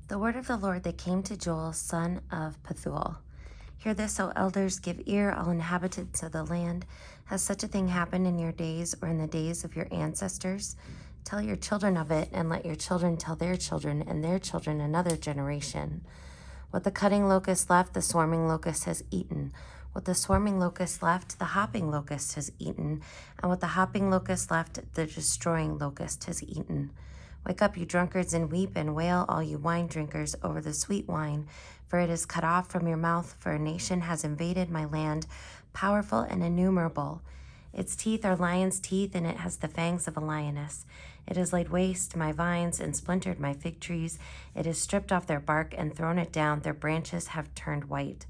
The word of the Lord that came to Joel, son of Pethuel. Hear this, O elders, give ear, all inhabitants of the land. Has such a thing happened in your days or in the days of your ancestors? Tell your children of it, and let your children tell their children and their children another generation. What the cutting locust left, the swarming locust has eaten. What the swarming locust left, the hopping locust has eaten. And what the hopping locust left, the destroying locust has eaten. Wake up, you drunkards, and weep and wail, all you wine drinkers, over the sweet wine, for it is cut off from your mouth, for a nation has invaded my land, powerful and innumerable. Its teeth are lion's teeth, and it has the fangs of a lioness. It has laid waste my vines and splintered my fig trees. It has stripped off their bark and thrown it down. Their branches have turned white.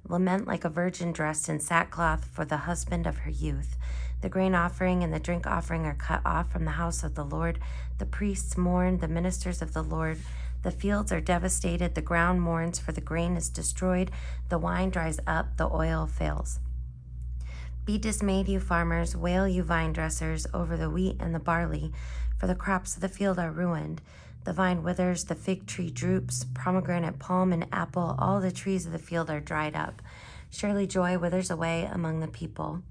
Lament like a virgin dressed in sackcloth for the husband of her youth. The grain offering and the drink offering are cut off from the house of the Lord. The priests mourn, the ministers of the Lord. The fields are devastated, the ground mourns, for the grain is destroyed. The wine dries up, the oil fails. Be dismayed, you farmers, wail, you vine dressers, over the wheat and the barley, for the crops of the field are ruined. The vine withers, the fig tree droops, pomegranate, palm, and apple, all the trees of the field are dried up. Surely joy withers away among the people.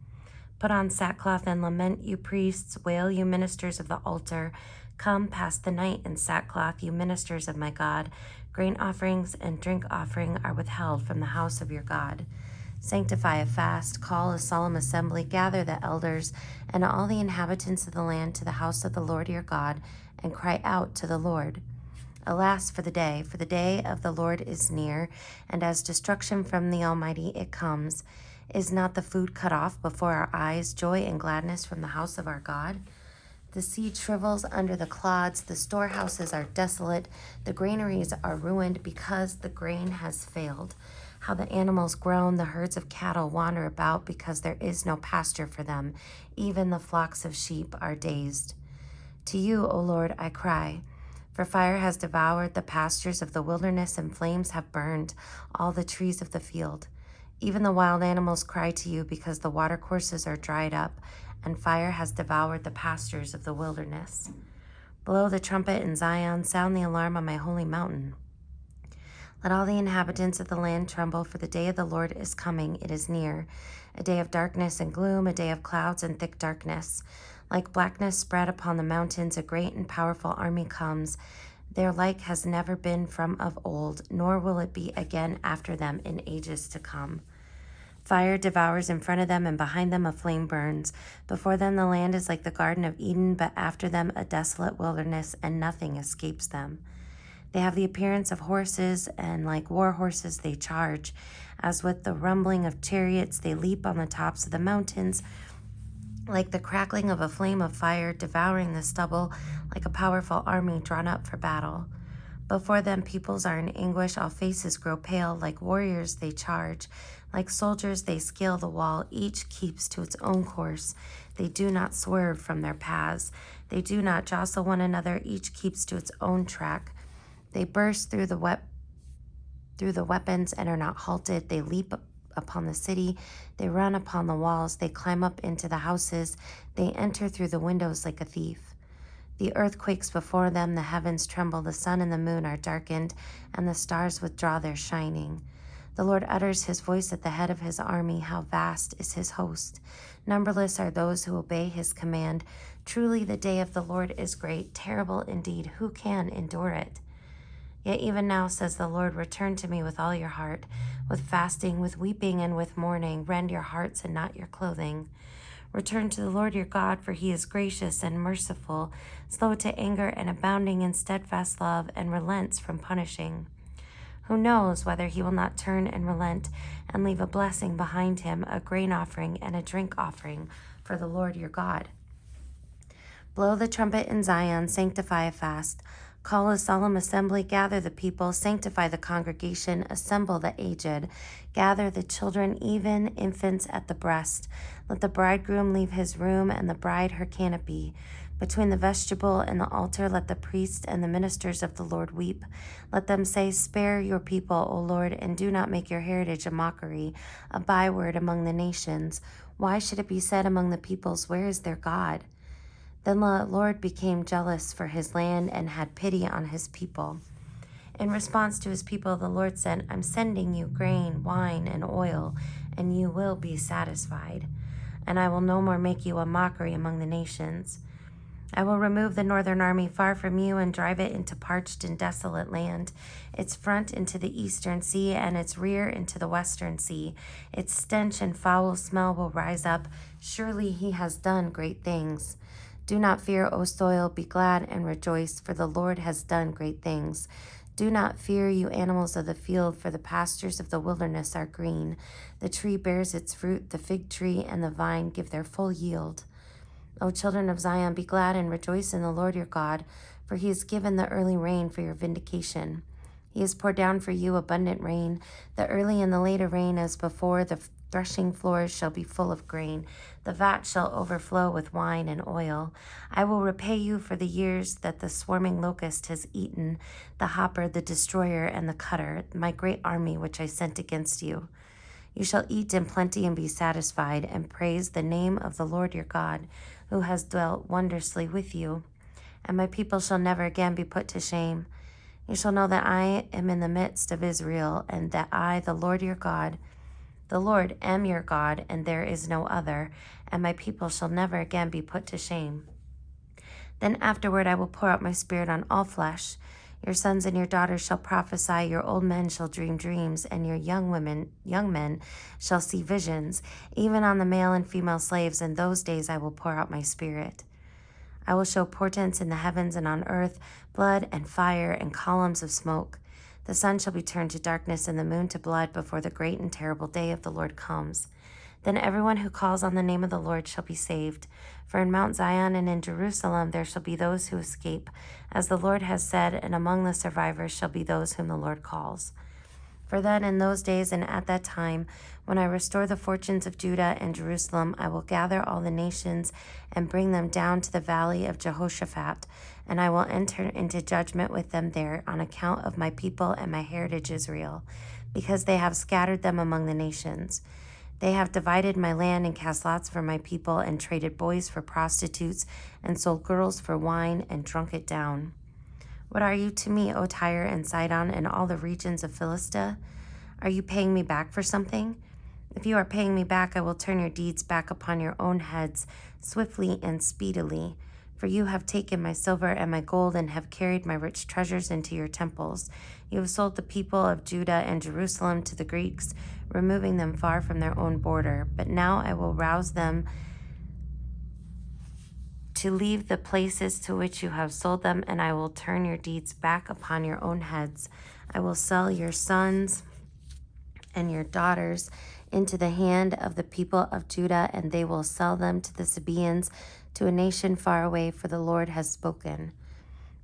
Put on sackcloth and lament, you priests, wail, you ministers of the altar. Come, pass the night in sackcloth, you ministers of my God. Grain offerings and drink offering are withheld from the house of your God. Sanctify a fast, call a solemn assembly, gather the elders and all the inhabitants of the land to the house of the Lord your God, and cry out to the Lord. Alas for the day of the Lord is near, and as destruction from the Almighty it comes. Is not the food cut off before our eyes, joy and gladness from the house of our God? The seed shrivels under the clods, the storehouses are desolate, the granaries are ruined because the grain has failed. How the animals groan, the herds of cattle wander about because there is no pasture for them. Even the flocks of sheep are dazed. To you, O Lord, I cry, for fire has devoured the pastures of the wilderness, and flames have burned all the trees of the field. Even the wild animals cry to you because the watercourses are dried up, and fire has devoured the pastures of the wilderness. Blow the trumpet in Zion, sound the alarm on my holy mountain. Let all the inhabitants of the land tremble, for the day of the Lord is coming, it is near. A day of darkness and gloom, a day of clouds and thick darkness. Like blackness spread upon the mountains, a great and powerful army comes. Their like has never been from of old, nor will it be again after them in ages to come. Fire devours in front of them, and behind them a flame burns. Before them the land is like the Garden of Eden, but after them a desolate wilderness, and nothing escapes them. They have the appearance of horses, and like war horses they charge. As with the rumbling of chariots, they leap on the tops of the mountains, like the crackling of a flame of fire, devouring the stubble, like a powerful army drawn up for battle. Before them peoples are in anguish, all faces grow pale. Like warriors they charge, like soldiers they scale the wall. Each keeps to its own course. They do not swerve from their paths. They do not jostle one another. Each keeps to its own track. They burst through the weapons and are not halted. They leap upon the city. They run upon the walls. They climb up into the houses. They enter through the windows like a thief. The earth quakes before them. The heavens tremble. The sun and the moon are darkened, and the stars withdraw their shining. The Lord utters his voice at the head of his army. How vast is his host! Numberless are those who obey his command. Truly the day of the Lord is great, terrible indeed. Who can endure it? Yet even now, says the Lord, return to me with all your heart, with fasting, with weeping, and with mourning. Rend your hearts and not your clothing. Return to the Lord your God, for he is gracious and merciful, slow to anger and abounding in steadfast love, and relents from punishing. Who knows whether he will not turn and relent and leave a blessing behind him, a grain offering and a drink offering for the Lord your God? Blow the trumpet in Zion, sanctify a fast. Call a solemn assembly, gather the people, sanctify the congregation, assemble the aged, gather the children, even infants at the breast. Let the bridegroom leave his room and the bride her canopy. Between the vestibule and the altar, let the priests and the ministers of the Lord weep. Let them say, spare your people, O Lord, and do not make your heritage a mockery, a byword among the nations. Why should it be said among the peoples, where is their God? Then the Lord became jealous for his land and had pity on his people. In response to his people, the Lord said, I'm sending you grain, wine, and oil, and you will be satisfied. And I will no more make you a mockery among the nations. I will remove the northern army far from you and drive it into parched and desolate land, its front into the eastern sea and its rear into the western sea. Its stench and foul smell will rise up. Surely he has done great things. Do not fear, O soil, be glad and rejoice, for the Lord has done great things. Do not fear, you animals of the field, for the pastures of the wilderness are green. The tree bears its fruit, the fig tree and the vine give their full yield. O children of Zion, be glad and rejoice in the Lord your God, for he has given the early rain for your vindication. He has poured down for you abundant rain, the early and the later rain as before. The threshing floors shall be full of grain. The vat shall overflow with wine and oil. I will repay you for the years that the swarming locust has eaten, the hopper, the destroyer, and the cutter, my great army which I sent against you. You shall eat in plenty and be satisfied, and praise the name of the Lord your God, who has dwelt wondrously with you. And my people shall never again be put to shame. You shall know that I am in the midst of Israel, and that I, the Lord your God, the Lord am your God, and there is no other, and my people shall never again be put to shame. Then afterward I will pour out my spirit on all flesh. Your sons and your daughters shall prophesy, your old men shall dream dreams, and your young men shall see visions. Even on the male and female slaves in those days I will pour out my spirit. I will show portents in the heavens and on earth, blood and fire and columns of smoke. The sun shall be turned to darkness and the moon to blood before the great and terrible day of the Lord comes. Then everyone who calls on the name of the Lord shall be saved. For in Mount Zion and in Jerusalem there shall be those who escape, as the Lord has said, and among the survivors shall be those whom the Lord calls. For then in those days and at that time, when I restore the fortunes of Judah and Jerusalem, I will gather all the nations and bring them down to the valley of Jehoshaphat, and I will enter into judgment with them there on account of my people and my heritage Israel, because they have scattered them among the nations. They have divided my land and cast lots for my people, and traded boys for prostitutes, and sold girls for wine, and drunk it down. What are you to me, O Tyre and Sidon, and all the regions of Philistia? Are you paying me back for something? If you are paying me back, I will turn your deeds back upon your own heads, swiftly and speedily. For you have taken my silver and my gold, and have carried my rich treasures into your temples. You have sold the people of Judah and Jerusalem to the Greeks, removing them far from their own border. But now I will rouse them to leave the places to which you have sold them, and I will turn your deeds back upon your own heads. I will sell your sons and your daughters into the hand of the people of Judah, and they will sell them to the Sabaeans, to a nation far away, for the Lord has spoken.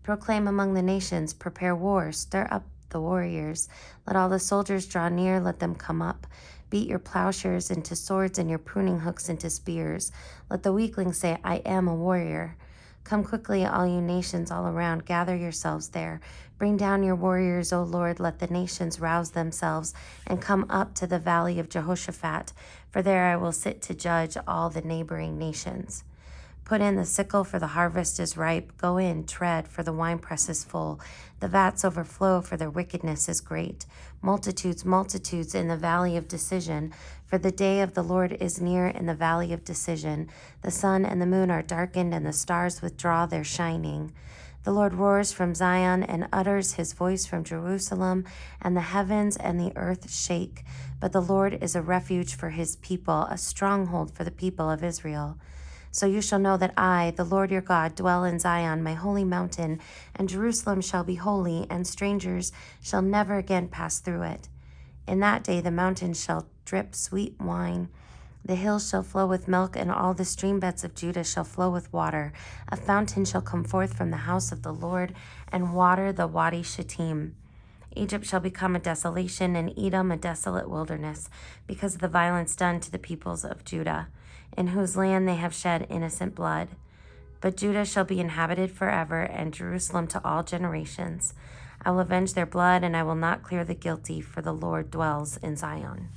Proclaim among the nations, prepare war, stir up the warriors. Let all the soldiers draw near, let them come up. Beat your plowshares into swords and your pruning hooks into spears. Let the weakling say, I am a warrior. Come quickly, all you nations all around, gather yourselves there. Bring down your warriors, O Lord, let the nations rouse themselves, and come up to the valley of Jehoshaphat, for there I will sit to judge all the neighboring nations. Put in the sickle, for the harvest is ripe. Go in, tread, for the winepress is full. The vats overflow, for their wickedness is great. Multitudes, multitudes in the valley of decision, for the day of the Lord is near in the valley of decision. The sun and the moon are darkened, and the stars withdraw their shining. The Lord roars from Zion and utters his voice from Jerusalem, and the heavens and the earth shake. But the Lord is a refuge for his people, a stronghold for the people of Israel. So you shall know that I, the Lord your God, dwell in Zion, my holy mountain, and Jerusalem shall be holy, and strangers shall never again pass through it. In that day the mountains shall drip sweet wine, the hills shall flow with milk, and all the stream beds of Judah shall flow with water. A fountain shall come forth from the house of the Lord, and water the Wadi Shittim. Egypt shall become a desolation, and Edom a desolate wilderness, because of the violence done to the peoples of Judah, in whose land they have shed innocent blood. But Judah shall be inhabited forever, and Jerusalem to all generations. I will avenge their blood, and I will not clear the guilty, for the Lord dwells in Zion.